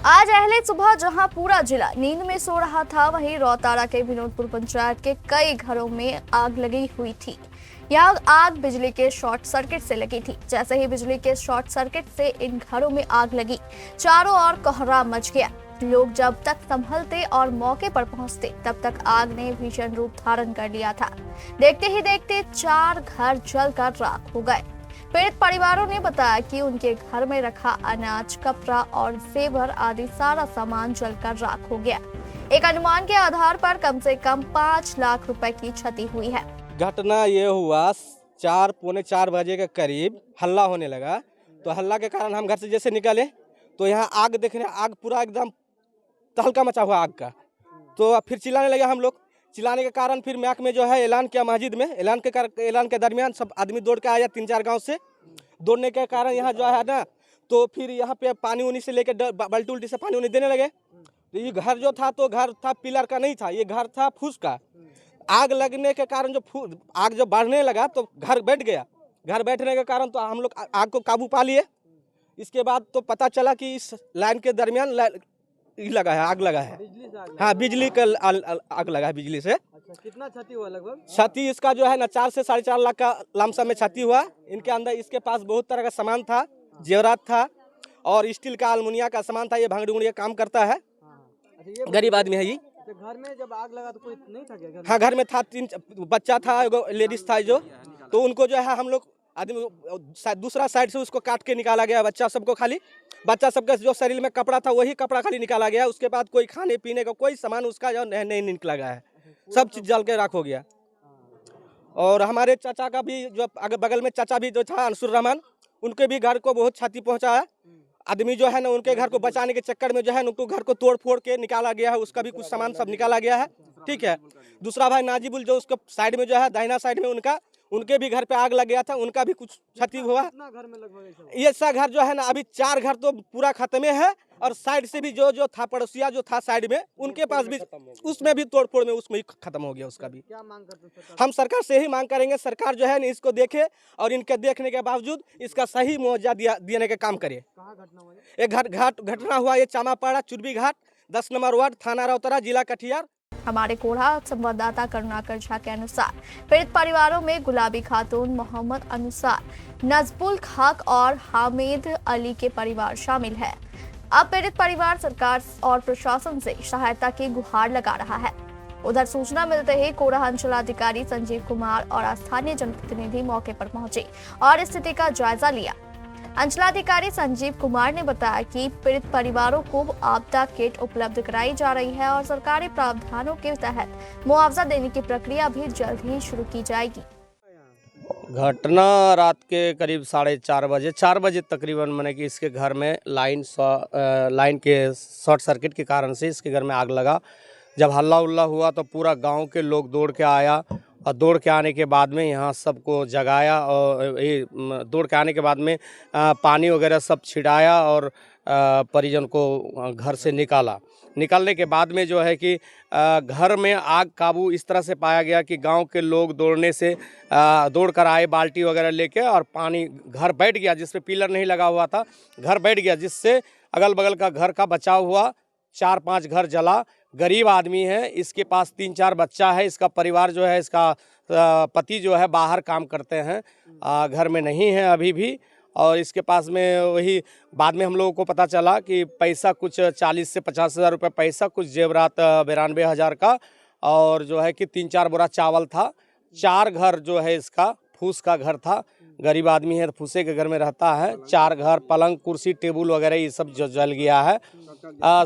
आज अहले सुबह जहां पूरा जिला नींद में सो रहा था, वहीं रौतारा के विनोदपुर पंचायत के कई घरों में आग लगी हुई थी। यह आग बिजली के शॉर्ट सर्किट से लगी थी। जैसे ही बिजली के शॉर्ट सर्किट से इन घरों में आग लगी, चारों ओर कोहरा मच गया। लोग जब तक संभलते और मौके पर पहुंचते, तब तक आग ने भीषण रूप धारण कर लिया था। देखते ही देखते 4 घर जलकर राख हो गए। पीड़ित परिवारों ने बताया कि उनके घर में रखा अनाज, कपड़ा और जेवर आदि सारा सामान जलकर राख हो गया। एक अनुमान के आधार पर कम से कम 5 लाख रुपए की क्षति हुई है। घटना ये हुआ 4 पौने 4 बजे के करीब हल्ला होने लगा। तो हल्ला के कारण हम घर से जैसे निकले तो यहाँ आग देखने, आग पूरा एकदम तहलका मचा हुआ आग का। तो फिर चिल्लाने लगे हम लोग। चिल्लाने के कारण फिर मैक में जो है ऐलान किया मस्जिद में। ऐलान के दरमियान सब आदमी दौड़ के आया 3-4 गांव से। दौड़ने के कारण यहाँ जो है ना, तो फिर यहाँ पे पानी उनी से लेके बाल्टी उल्टी से पानी उनी देने लगे। तो ये घर जो था, तो घर था पिलर का नहीं था, ये घर था फूस का। आग लगने के कारण आग जब बढ़ने लगा तो घर बैठ गया। घर बैठने के कारण तो हम लोग आग को काबू पा लिए। इसके बाद तो पता चला कि इस लाइन के दरमियान लगा है, आग लगा है। हाँ, बिजली का आग लगा है बिजली से। अच्छा, कितना क्षति हुआ लगभग? क्षति इसका जो है ना 4 से 4.5 लाख का लमसम में क्षति हुआ। इनके अंदर इसके पास बहुत तरह का सामान था, जेवरात था और स्टील का अलमुनिया का सामान था। ये भांगड़ी उंगड़ी काम करता है। अच्छा, गरीब आदमी है ये। घर में जब आग लगा तो कोई नहीं था क्या? हाँ, घर में था 3 बच्चा था, एगो लेडीज था जो। तो उनको जो है हम लोग आदमी दूसरा साइड से उसको काट के निकाला गया। बच्चा सबको खाली बच्चा सबका जो शरीर में कपड़ा था वही कपड़ा खाली निकाला गया। उसके बाद कोई खाने पीने का कोई सामान उसका जो नहीं निकला गया है। सब चीज जल के राख हो गया। और हमारे चाचा का भी जो अगर बगल में चाचा भी जो था अंसुर रहमान, उनके भी घर को बहुत क्षति पहुंचा है। आदमी जो है ना, उनके घर को बचाने के चक्कर में जो है उनको घर को तोड़ फोड़ के निकाला गया है। उसका भी कुछ सामान सब निकाला गया है। ठीक है। दूसरा भाई नाजिबुल जो उसके साइड में जो है दाहिना साइड में उनके भी घर पे आग लग गया था। उनका भी कुछ क्षति हुआ। घर में लगभग ये सा घर जो है ना, अभी 4 घर तो पूरा खत्म है। और साइड से भी जो था पड़ोसिया जो था साइड में, उनके पास भी उसमें भी तोड़ फोड़ में उसमें ही खत्म हो गया उसका भी। क्या मांग करते हैं? हम सरकार से ही मांग करेंगे, सरकार जो है ना इसको देखे और इनके देखने के बावजूद इसका सही मुआवजा देने का काम करे। कहाँ घटना हुआ? एक घटना हुआ ये चामापाड़ा चुरबी घाट 10 नंबर वार्ड, थाना रौतारा, जिला कटिहार। हमारे कोढ़ा संवाददाता करुणाकर झा के अनुसार पीड़ित परिवारों में गुलाबी खातून, मोहम्मद अनुसार, नजबुल खाक और हामिद अली के परिवार शामिल है। अब पीड़ित परिवार सरकार और प्रशासन से सहायता की गुहार लगा रहा है। उधर सूचना मिलते ही कोढ़ा अंचलाधिकारी संजीव कुमार और स्थानीय जनप्रतिनिधि मौके पर पहुंचे और स्थिति का जायजा लिया। अंचलाधिकारी संजीव कुमार ने बताया कि पीड़ित परिवारों को आपदा किट उपलब्ध कराई जा रही है और सरकारी प्रावधानों के तहत मुआवजा देने की प्रक्रिया भी जल्द ही शुरू की जाएगी। घटना रात के करीब 4:30 बजे तकरीबन, मैंने कि इसके घर में लाइन के शॉर्ट सर्किट के कारण से इसके घर में आग लगा। जब हल्ला उल्ला हुआ तो पूरा गांव के लोग दौड़ के आया और दौड़ के आने के बाद में यहाँ सबको जगाया और दौड़ के आने के बाद में पानी वगैरह सब छिड़ाया और परिजन को घर से निकालने के बाद में जो है कि घर में आग काबू इस तरह से पाया गया कि गांव के लोग दौड़ कर आए बाल्टी वगैरह लेके, और पानी घर बैठ गया। जिस पे पिलर नहीं लगा हुआ था, घर बैठ गया, जिससे अगल बगल का घर का बचाव हुआ। 4-5 घर जला। गरीब आदमी है, इसके पास 3-4 बच्चा है। इसका परिवार जो है, इसका पति जो है बाहर काम करते हैं, घर में नहीं है अभी भी। और इसके पास में वही बाद में हम लोगों को पता चला कि पैसा कुछ 40 से 50 हज़ार रुपये पैसा, कुछ जेवरात 92,000 का, और जो है कि 3-4 बोरा चावल था। 4 घर जो है इसका फूस का घर था। गरीब आदमी है, फूसे के घर में रहता है। 4 घर, पलंग, कुर्सी, टेबल वगैरह ये सब जो जल गया है।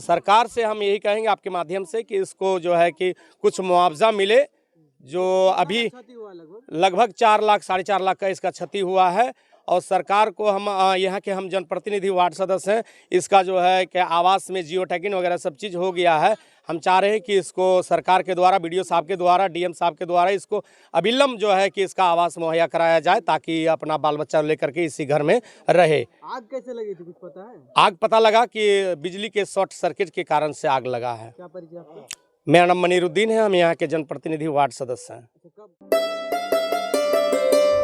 सरकार से हम यही कहेंगे आपके माध्यम से कि इसको जो है कि कुछ मुआवजा मिले। जो अभी लगभग 4 लाख 4.5 लाख का इसका क्षति हुआ है। और सरकार को हम यहाँ के हम जनप्रतिनिधि वार्ड सदस्य हैं, इसका जो है कि आवास में जियो टैगिंग वगैरह सब चीज़ हो गया है। हम चाह रहे हैं कि इसको सरकार के द्वारा, बीडीओ साहब के द्वारा, डीएम साहब के द्वारा इसको अविलंब जो है कि इसका आवास मुहैया कराया जाए, ताकि अपना बाल बच्चा लेकर के इसी घर में रहे। आग कैसे लगी थी, कुछ पता है? आग पता लगा कि बिजली के शॉर्ट सर्किट के कारण से आग लगा है। क्या परिचय आपका? मेरा नाम मनीरुद्दीन है, हम यहाँ के जनप्रतिनिधि वार्ड सदस्य हैं।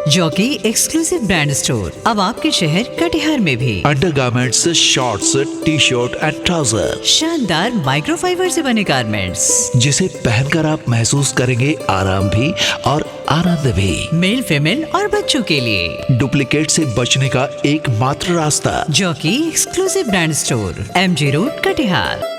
जो कि एक्सक्लूसिव ब्रांड स्टोर अब आपके शहर कटिहार में भी। Undergarments, shorts, T shirt and trouser, शानदार माइक्रोफाइबर से बने गारमेंट्स जिसे पहनकर आप महसूस करेंगे आराम भी और आनंद भी। मेल, फीमेल और बच्चों के लिए डुप्लीकेट से बचने का एकमात्र रास्ता, जो कि exclusive brand store, MG road, Katihar.